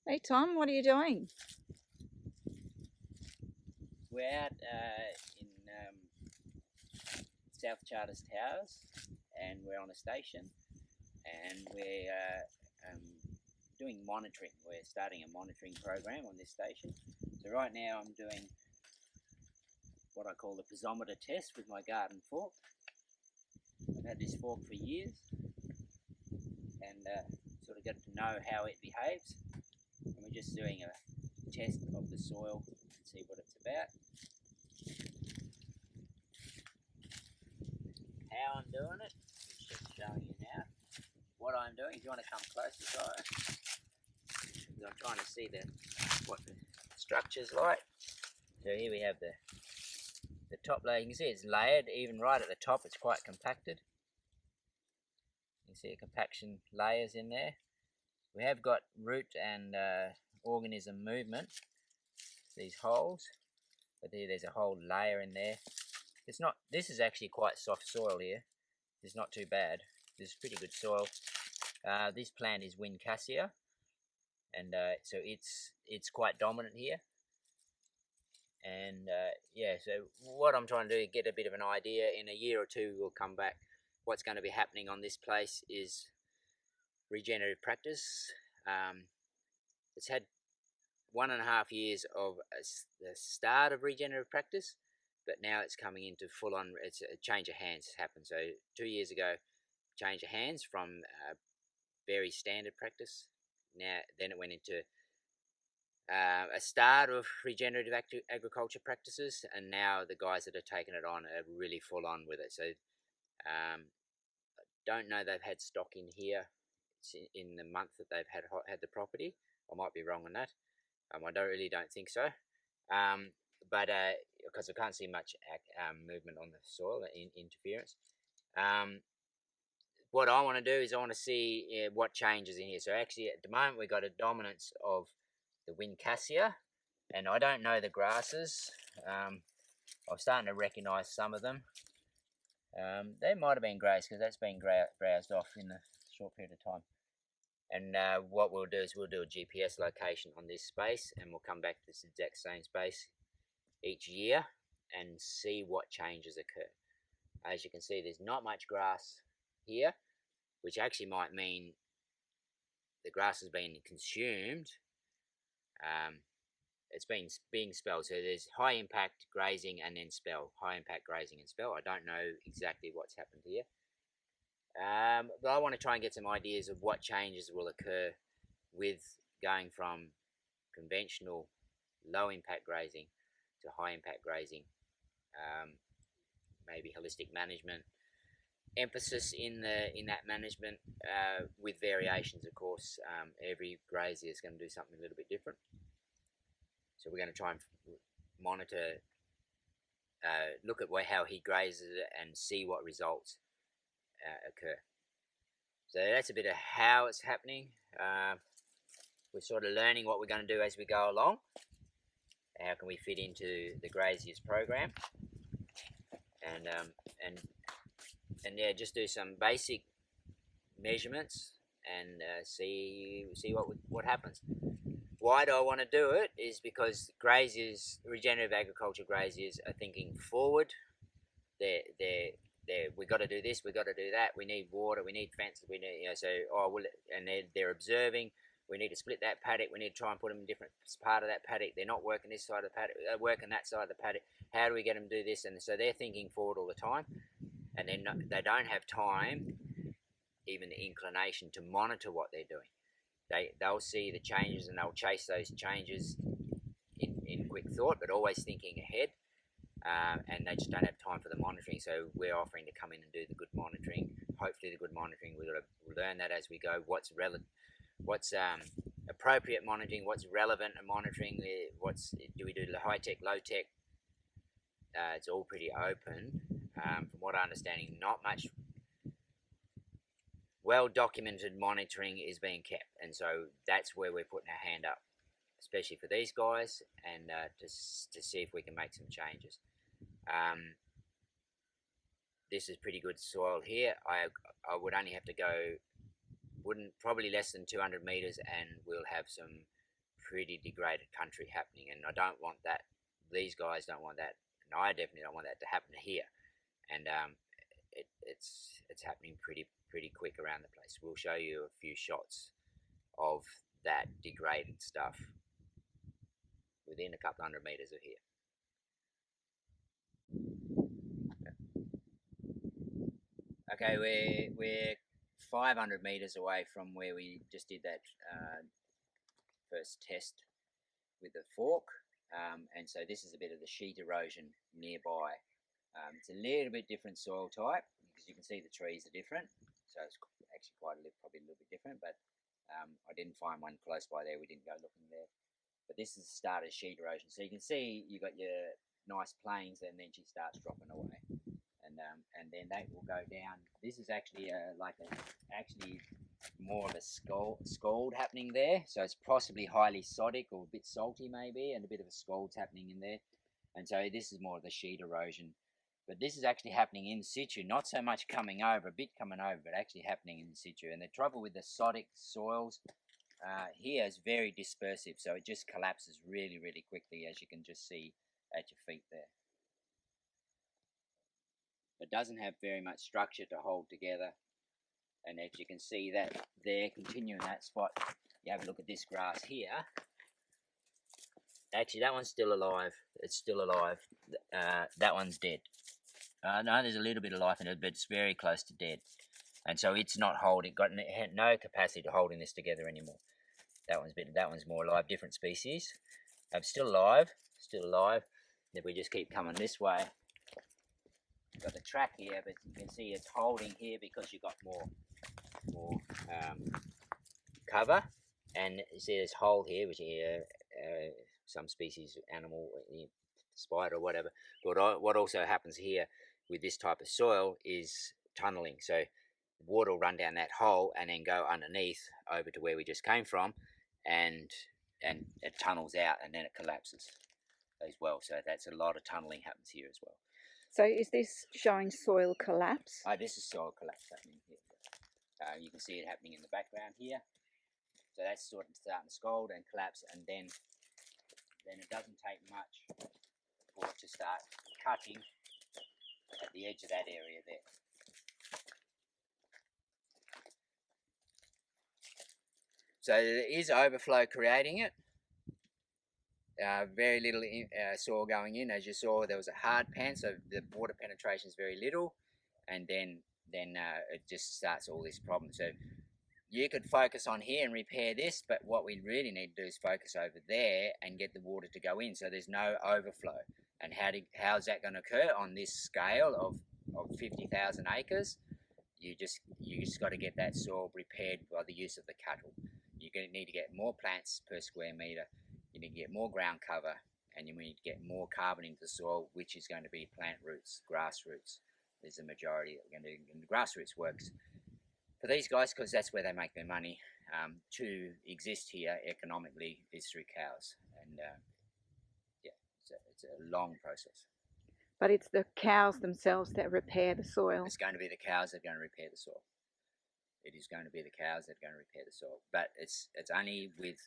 Hey Tom, what are you doing? We're out in South Charters Towers, and we're on a station, and we're doing monitoring. We're starting a monitoring program on this station. So right now I'm doing what I call the Piezometer Test with my garden fork. I've had this fork for years, and sort of got to know how it behaves. And we're just doing a test of the soil and see what it's about. How I'm doing it, it's just showing you now. What I'm doing, if you want to come closer, guys, I'm trying to see what the structure's like. So here we have the top layer. You can see it's layered, even right at the top it's quite compacted. You can see the compaction layers in there. We have got root and organism movement, these holes, but there's a whole layer in there. It's not, this is actually quite soft soil here. It's not too bad. This is pretty good soil. This plant is Wind Cassia, and so it's quite dominant here. And yeah, so what I'm trying to do is get a bit of an idea. In a year or two we'll come back. What's going to be happening on this place is regenerative practice. It's had 1.5 years of the start of regenerative practice, but now it's coming into full-on. It's a change of hands happened. So 2 years ago, change of hands from very standard practice. Now then it went into a start of regenerative agriculture practices, and now the guys that are taking it on are really full on with it. So don't know they've had stock in here in the month that they've had the property. I might be wrong on that. I don't think so. But because I can't see much movement on the soil interference. What I want to do is I want to see what changes in here. So actually at the moment we've got a dominance of the Wind Cassia, and I don't know the grasses. I'm starting to recognise some of them. They might have been grass because that's been browsed off in a short period of time. And what we'll do is we'll do a GPS location on this space, and we'll come back to this exact same space each year and see what changes occur. As you can see, there's not much grass here, which actually might mean the grass has been consumed. It's been being spelled, so there's high impact grazing and then spell, high impact grazing and spell. I don't know exactly what's happened here, but I want to try and get some ideas of what changes will occur with going from conventional low impact grazing to high impact grazing. Maybe holistic management, emphasis in that management, with variations, of course. Every grazier is going to do something a little bit different. So we're going to try and monitor, look at how he grazes it and see what results occur. So that's a bit of how it's happening. We're sort of learning what we're going to do as we go along. How can we fit into the graziers program? And yeah, just do some basic measurements and see what happens. Why do I want to do it? Is because graziers, regenerative agriculture graziers, are thinking forward. We got to do this, we got to do that. We need water, we need fences, we need and they're observing. We need to split that paddock. We need to try and put them in different part of that paddock. They're not working this side of the paddock. They're working that side of the paddock. How do we get them to do this? And so they're thinking forward all the time, and then they don't have time, even the inclination, to monitor what they're doing. They'll see the changes and they'll chase those changes in quick thought, but always thinking ahead, and they just don't have time for the monitoring. So we're offering to come in and do the good monitoring. Hopefully the good monitoring, we'll learn that as we go, what's appropriate monitoring, what's relevant monitoring, do we do the high-tech, low-tech. It's all pretty open. From what I understand, not much well-documented monitoring is being kept, and so that's where we're putting our hand up, especially for these guys, and to see if we can make some changes. This is pretty good soil here. I would only have to go, probably less than 200 meters, and we'll have some pretty degraded country happening, and I don't want that. These guys don't want that, and I definitely don't want that to happen here. And it's happening pretty quick around the place. We'll show you a few shots of that degraded stuff within a couple hundred meters of here. Okay, we're 500 meters away from where we just did that first test with the fork, and so this is a bit of the sheet erosion nearby. It's a little bit different soil type because you can see the trees are different, so it's actually probably a little bit different, but I didn't find one close by there. We didn't go looking there, but this is the start of sheet erosion. So you can see you got your nice plains, and then she starts dropping away, and then that will go down. This is actually actually more of a scald happening there, so it's possibly highly sodic or a bit salty maybe, and a bit of a scald's happening in there, and so this is more of the sheet erosion. But this is actually happening in situ, not so much coming over, a bit coming over, but actually happening in situ. And the trouble with the sodic soils here is very dispersive, so it just collapses really quickly, as you can just see at your feet there. It doesn't have very much structure to hold together, and as you can see that there, continuing that spot, you have a look at this grass here. Actually, that one's still alive. It's still alive. That one's dead. No, there's a little bit of life in it, but it's very close to dead, and so it's not holding. It had no capacity to holding this together anymore. That one's more alive, different species. Still alive. If we just keep coming this way, you've got the track here, but you can see it's holding here because you've got more cover, and you see this hold here, which some species, animal, spider or whatever. But what also happens here with this type of soil is tunneling. So water will run down that hole and then go underneath over to where we just came from, and it tunnels out, and then it collapses as well. So that's a lot of tunneling happens here as well. So is this showing soil collapse? This is soil collapse happening here. You can see it happening in the background here. So that's sort of starting to scald and collapse, and then it doesn't take much for it to start cutting at the edge of that area there. So there is overflow creating it. Very little soil going in. As you saw, there was a hard pan, so the water penetration is very little, and then it just starts all this problem. So you could focus on here and repair this, but what we really need to do is focus over there and get the water to go in, so there's no overflow. And how's that going to occur on this scale of 50,000 acres? You just got to get that soil repaired by the use of the cattle. You're going to need to get more plants per square metre. You need to get more ground cover, and you need to get more carbon into the soil, which is going to be plant roots, grass roots. There's a majority that are going to do, and the grassroots works for these guys because that's where they make their money. To exist here economically is through cows, and yeah, it's a long process. But it's the cows themselves that repair the soil. It's going to be the cows that are going to repair the soil. It is going to be the cows that are going to repair the soil, but it's only with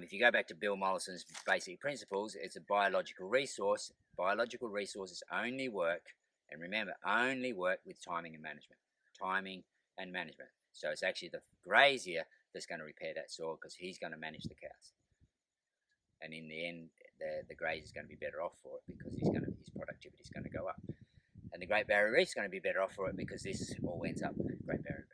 if you go back to Bill Mollison's basic principles, it's a biological resource. Biological resources only work, and remember, only work with timing and management. Timing and management. So it's actually the grazier that's going to repair that soil because he's going to manage the cows. And in the end, the grazier is going to be better off for it because his productivity is going to go up. And the Great Barrier Reef is going to be better off for it because this all ends up Great Barrier Reef.